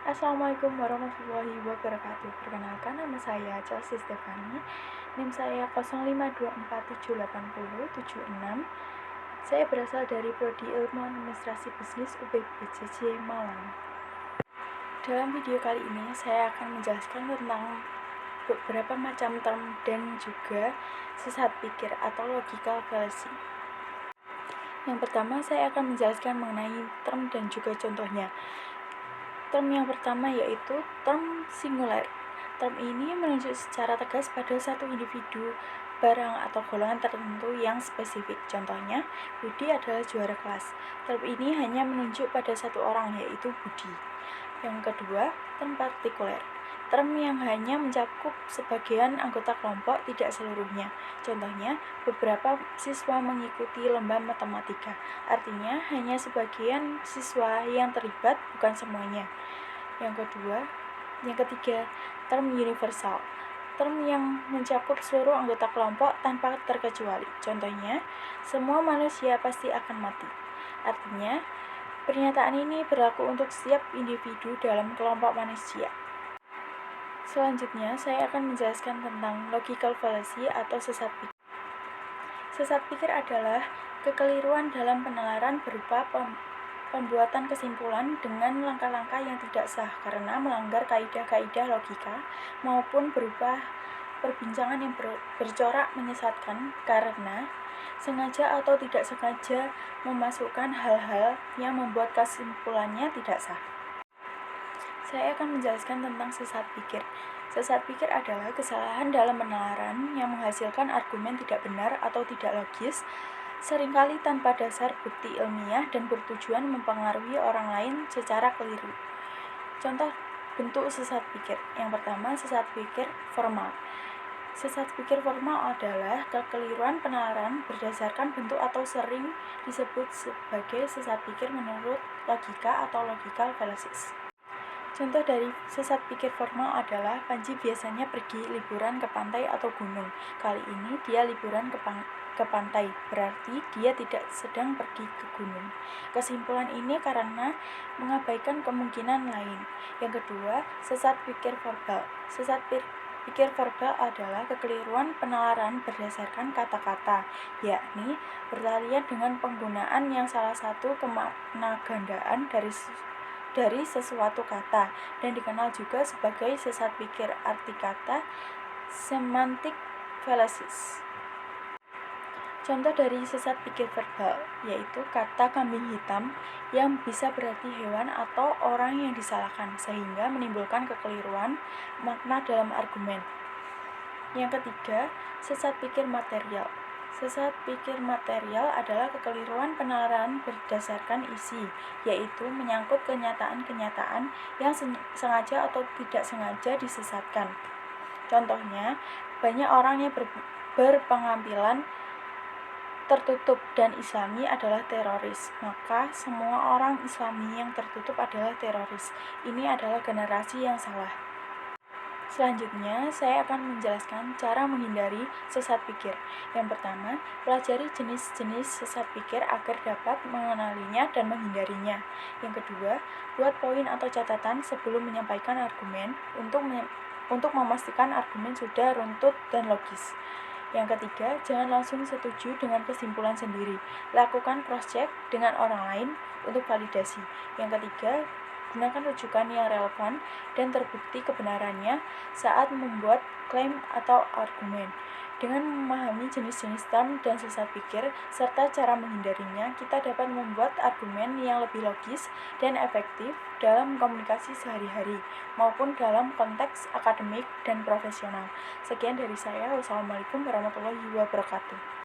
Assalamualaikum warahmatullahi wabarakatuh. Perkenalkan, nama saya Chelsea Stefani. NIM saya 052478076. Saya berasal dari Prodi Ilmu Administrasi Bisnis UPBJJ Malang. Dalam video kali ini saya akan menjelaskan tentang beberapa macam term dan juga sesat pikir atau logical fallacy. Yang pertama, saya akan menjelaskan mengenai term dan juga contohnya. Term yang pertama yaitu term singular. Term ini menunjuk secara tegas pada satu individu, barang, atau golongan tertentu yang spesifik. Contohnya, Budi adalah juara kelas. Term ini hanya menunjuk pada satu orang, yaitu Budi. Yang kedua, term partikular. Term yang hanya mencakup sebagian anggota kelompok, tidak seluruhnya. Contohnya, beberapa siswa mengikuti lomba matematika. Artinya, hanya sebagian siswa yang terlibat, bukan semuanya. Yang ketiga, term universal. Term yang mencakup seluruh anggota kelompok tanpa terkecuali. Contohnya, semua manusia pasti akan mati. Artinya, pernyataan ini berlaku untuk setiap individu dalam kelompok manusia. Selanjutnya, saya akan menjelaskan tentang logical fallacy atau sesat pikir. Sesat pikir adalah kekeliruan dalam penalaran berupa pembuatan kesimpulan dengan langkah-langkah yang tidak sah karena melanggar kaidah-kaidah logika maupun berupa perbincangan yang bercorak menyesatkan karena sengaja atau tidak sengaja memasukkan hal-hal yang membuat kesimpulannya tidak sah. Saya akan menjelaskan tentang sesat pikir. Sesat pikir adalah kesalahan dalam penalaran yang menghasilkan argumen tidak benar atau tidak logis, seringkali tanpa dasar bukti ilmiah dan bertujuan mempengaruhi orang lain secara keliru. Contoh bentuk sesat pikir. Yang pertama, sesat pikir formal. Sesat pikir formal adalah kekeliruan penalaran berdasarkan bentuk atau sering disebut sebagai sesat pikir menurut logika atau logical fallacies. Contoh dari sesat pikir formal adalah Panji biasanya pergi liburan ke pantai atau gunung. Kali ini dia liburan ke pantai, berarti dia tidak sedang pergi ke gunung. Kesimpulan ini karena mengabaikan kemungkinan lain. Yang kedua, sesat pikir verbal. Sesat pikir verbal adalah kekeliruan penalaran berdasarkan kata-kata, yakni bertalian dengan penggunaan yang salah satu kemaknagandaan dari sesuatu kata dan dikenal juga sebagai sesat pikir arti kata semantic fallacies. Contoh dari sesat pikir verbal yaitu kata kambing hitam yang bisa berarti hewan atau orang yang disalahkan sehingga menimbulkan kekeliruan makna dalam argumen. Yang ketiga, sesat pikir material. Sesat pikir material adalah kekeliruan penalaran berdasarkan isi, yaitu menyangkut kenyataan-kenyataan yang sengaja atau tidak sengaja disesatkan. Contohnya, banyak orang yang berpengampilan tertutup dan Islami adalah teroris, maka semua orang Islami yang tertutup adalah teroris. Ini adalah generasi yang salah. Selanjutnya, saya akan menjelaskan cara menghindari sesat pikir. Yang pertama, pelajari jenis-jenis sesat pikir agar dapat mengenalinya dan menghindarinya. Yang kedua, buat poin atau catatan sebelum menyampaikan argumen untuk memastikan argumen sudah runtut dan logis. Yang ketiga, jangan langsung setuju dengan kesimpulan sendiri. Lakukan cross-check dengan orang lain untuk validasi. Yang ketiga, gunakan rujukan yang relevan dan terbukti kebenarannya saat membuat klaim atau argumen. Dengan memahami jenis-jenis term dan sesat pikir serta cara menghindarinya, kita dapat membuat argumen yang lebih logis dan efektif dalam komunikasi sehari-hari maupun dalam konteks akademik dan profesional. Sekian dari saya. Wassalamualaikum warahmatullahi wabarakatuh.